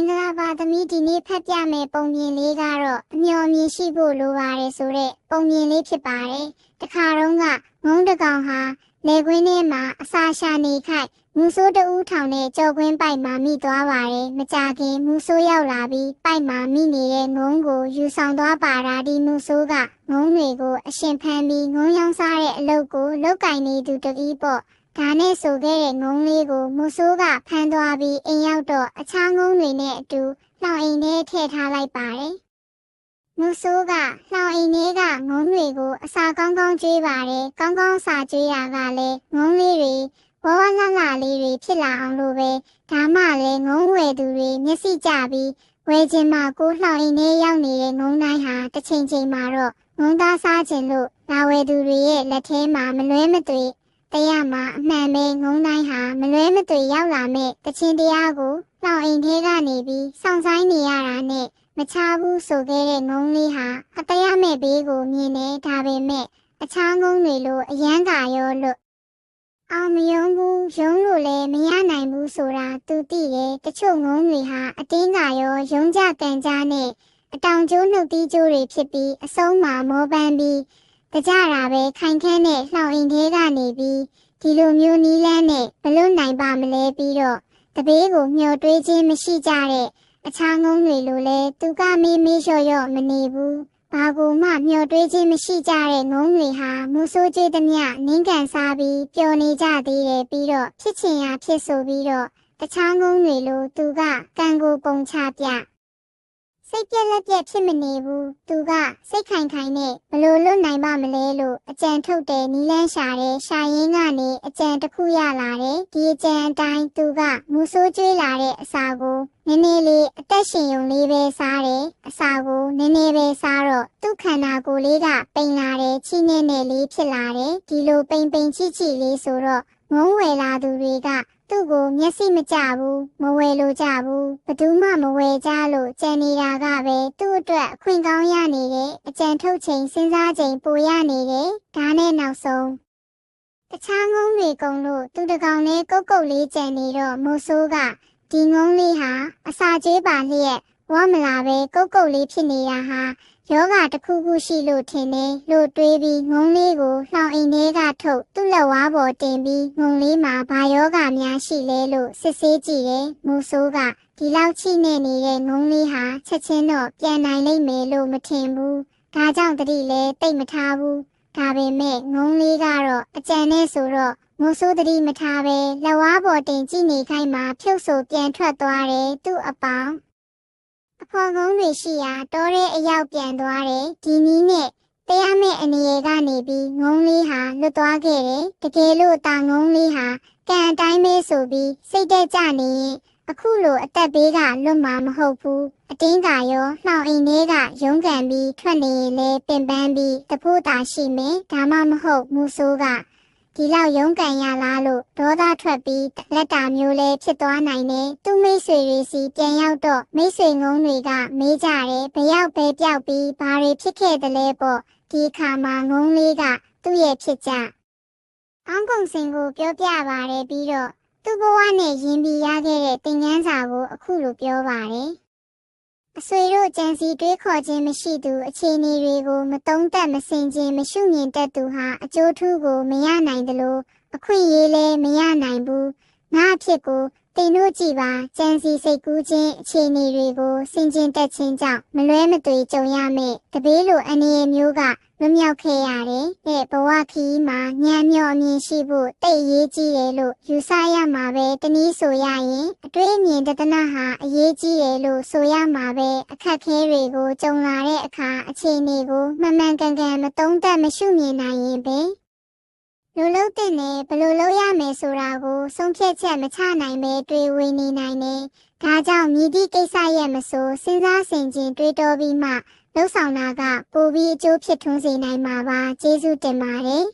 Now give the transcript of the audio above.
င်္ဂလာပါသမီးဒီနေ့ဖတ်ပြမယ်ပုံပြင်လေးကတော့အမျှော်အမြင်ရှိဖို့လိုပါတယ်ဆိုတဲ့ပုံပြင်လေးဖြစ်ပါတယ်။တခါတော့ကငုံတကောင်ဟာလေကွင်းထဲမှာအစာရှာနေခိုက်မူဆိုးတဦးထောင်နဲ့ကြော်ကွင်းပိုက်မှာမိသွားပါတယ်။မကြခင်မူဆိုးရောက်လာပြီးပိုက်မှာမိနေတဲ့ငုံကိုယူဆောင်သွားပါတာဒီမူဆိုးကငုံတွေကိုအရှင်ဖမ်းပြီးငုံရောင်းစားတဲ့အလုပ်ကိုလုပ်ကင်နေသူတကြီးပေါ့ဒါနဲ့ဆိုခဲ့တဲ့ငုံလေးကိုမူဆိုးကဖမ်းသွားပြီးအိမ်ရောက်တော့အခြားငုံတွေနဲ့အတူလှောင်အိမ်ထဲထည့်ထားလိုက်ပါတယ်။မူဆိုးကလှောင်အိမ်ထဲကငုံတွေကိုအစာကောင်းကောင်းကျွေးပါတယ်။ကောင်းကောင်းစာကျွေးရကလည်းငုံလေးတွေဝဝလှလှလေးတွေဖြစ်လာအောင်လို့ပဲဒါမှလည်းငုံဝယ်သူတွေမျက်စိကျပြီးဝယ်ခြင်းမှာကိုလှောင်အိမ်ထဲရောက်နေတဲ့ငုံတိုင်းဟာတစ်ချိန်ချိန်မှာတော့ငုံသားစားခြင်းလို့လာဝယ်သူတွေရဲ့လက်ထဲမှာမလွဲမသွေတရားမှာအမှန်ပဲငုံတိုင်းဟာမလွဲမသွေရောက်လာမဲ့တခြင်းတရားကိုလှောင်အိမ်ထဲကနေပြီးစောင့်ဆိုင်နေရတာနဲ့မချဘူးဆိုခဲ့တဲ့ငုံလေးဟာအတရားမဲ့ဘေးကိုမြင်နေဒါပေမဲ့အခြားငုံတွေလိုအယမ်းကရောလို့အောင်မယုံဘူးယုံလို့လည်းမရနိုင်ဘူးဆိုတာသူသိတယ်တချို့ငုံတွေဟာအတင်းကရောယုံကြကန်ကြနဲ့အတောင်ကျိုးနှုတ်သီးကျိုးတွေဖြစ်ပြီးအဆုံးမှာမောပန်းပြီးတကြတာပဲခိုင်ခန့်နဲ့လှောင်အိမ်ထဲကနေပြီးဒီလိုမျိုးနီးလန်းနဲ့ဘလို့နိုင်ပါမလဲပြီးတော့တပေးကိုမျောတွေးခြင်းမရှိကြတဲ့အခြားငုံတွေလိုလဲသူကမေးမေးလျှော့လျော့မနေဘူးဘာကိုမှမျောတွေးခြင်းမရှိကြတဲ့ငုံတွေဟာမူဆိုးကျွေးသမျှနင်းကန်စားပြီးပျော်နေကြသေးတယ်ပြီးတော့ဖြစ်ချင်ရာဖြစ်ဆိုပြီးတော့တခြားငုံတွေလိုသူကကံကိုပုံချပြစိတ်ပြက်လက်ပြက်ဖြစ်မနေဘူးသူကစိတ်ခိုင်ခိုင်နဲ့ဘလို့လွတ်နိုင်ပါမလဲလို့အကြံထုတ်တယ်နီလန်းရှာတယ်ရှာရင်းကနေအကြံတစ်ခုရလာတယ်ဒီအကြံအတိုင်းသူကမူဆိုးကျွေးလာတဲ့အစာကိုနည်းနည်းလေးအသက်ရှင်ရုံလေးပဲစားတယ်အစာကိုနည်းနည်းပဲစားတော့သူ့ခန္ဓာကိုယ်လေးကပိန်လာတယ်ချိနဲ့နဲ့လေးဖြစ်လာတယ်ဒီလိုပိန်ပိန်ချိချိလေးဆိုတော့ငုံဝယ်လာသူတွေကသူ့ကိုမျက်စိမကျဘူးမဝယ်လို့ကြဘူးဘသူမှမဝယ်ကြလို့ကြံနေတာကပဲသူ့အတွက်အခွင့်ကောင်းရနေတယ်အကြံထုတ်ချိန်စဉ်းစားချိန်ပိုရနေတယ်ဒါနဲ့နောက်ဆုံးတခြားငုံတွေကုန်လို့သူတကောင်လေးကုတ်ကုတ်လေးကြံနေတော့မိုးဆိုးကဒီငုံလေးဟာအစာကျွေးပါလျက်ဝမလာပဲကုတ်ကုတ်လေးဖြစ်နေတာဟာယောဂတစ်ခုခုရှိလို့ထင်တယ်လို့တွေးပြီးငုံလေးကိုလှောင်အိမ်ထဲကထုတ်သူ့လက်ဝါးပေါ်တင်ပြီးငုံလေးမှာဘာယောဂများရှိလဲလို့စစ်ဆေးကြည့်တယ်မူဆိုးကဒီလောက်ချိနေနေတဲ့ငုံလေးဟာချက်ချင်းတော့ပြန်နိုင်လိမ့်မယ်လို့မထင်ဘူးဒါကြောင့်တတိလည်းတိတ်မထားဘူးဒါပေမဲ့ငုံလေးကတော့အကြံနဲ့ဆိုတော့မူဆိုးတတိမထားပဲလက်ဝါးပေါ်တင်ကြည့်နေခိုင်းမှာဖြုတ်ဆိုပြန်ထွက်သွားတယ်သူ့အပေါင်းအဖော်ငုံတွေရှိရာတောထဲအရောက်ပြန်သွားတယ်ဒီနည်းနဲ့တရားမဲ့အနေရကနေပြီးငုံလေးဟာလွတ်သွားခဲ့တယ်တကယ်လို့တာငုံလေးဟာကံအတိုင်းပဲဆိုပြီးစိတ်တက်ကြနေရင်အခုလိုအသက်ဘေးကလွတ်မှာမဟုတ်ဘူးအတင်းကရောလှောင်အိမ်ထဲကရုန်းကန်ပြီးထွက်နေရင်လည်းပင်ပန်းပြီးတဖို့တာရှိမယ်ဒါမှမဟုတ်မူဆိုးကဒီလောက်ရုန်းကန်ရလားလို့ဒေါသထွက်ပြီးလက်တာမျိုးလဲဖြစ်သွားနိုင်တယ်သူမိတ်ဆွေတွေစီပြန်ရောက်တော့မိတ်ဆွေငုံတွေကမေးကြတယ်ဘရောက်ပဲပြောက်ပြီးဘာတွေဖြစ်ခဲ့တယ်လဲပေါ့ဒီအခါမှာငုံလေးကသူ့ရဲ့ဖြစ်ကြအောင်းကုန်စင်ကိုပြောပြပါတယ်ပြီးတော့သူ့ဘဝနဲ့ယဉ်ပြီးရခဲ့တဲ့သင်ခန်းစာကိုအခုလိုပြောပါတယ်အဆွေတို့ကြံစီတွေးခေါ်ခြင်းမရှိသူအခြေအနေတွေကိုမတုံးတက်မစင်ခြင်းမရှုမြင်တတ်သူဟာအကျိုးထူးကိုမရနိုင်သလိုအခွင့်အရေးလည်းမရနိုင်ဘူးငါအဖြစ်ကိုတင်တို့ကြည့်ပါကြံစီစိတ်ကူးခြင်းအခြေအနေတွေကိုစင်ကျင်တက်ခြင်းကြောင့်မလွဲမသွေကြုံရမယ့်တပေးလိုအန္တရာယ်မျိုးကလွတ်မြောက်ခဲ့ရတယ်တဲ့ဘဝခီးမှာဉာဏ်မျှော်အမြင်ရှိဖို့တိတ်ရေးကြီးတယ်လို့ယူဆရမှာပဲတနည်းဆိုရရင်အတွေ့အမြင်တဒနာဟာအရေးကြီးတယ်လို့ဆိုရမှာပဲအခက်ခဲတွေကိုကြုံလာတဲ့အခါအခြေအနေကိုမှန်မှန်ကန်ကန်မတုံးတက်မရှုမြင်နိုင်ရင်ပဲလူလုံးတဲ့နဲ့ဘယ်လိုလုပ်ရမယ်ဆိုတာကိုဆုံးဖြတ်ချက်မချနိုင်ပဲတွေးဝေနေနိုင်တယ်ဒါကြောင့်မြည်သည့်ကိစ္စရဲ့မဆိုစဉ်းစားဆင်ခြင်တွေးတောပြီးမှလှုပ်ဆောင်တာကပိုပြီးအကျိုးဖြစ်ထွန်းစေနိုင်မှာပါကျေးဇူးတင်ပါတယ်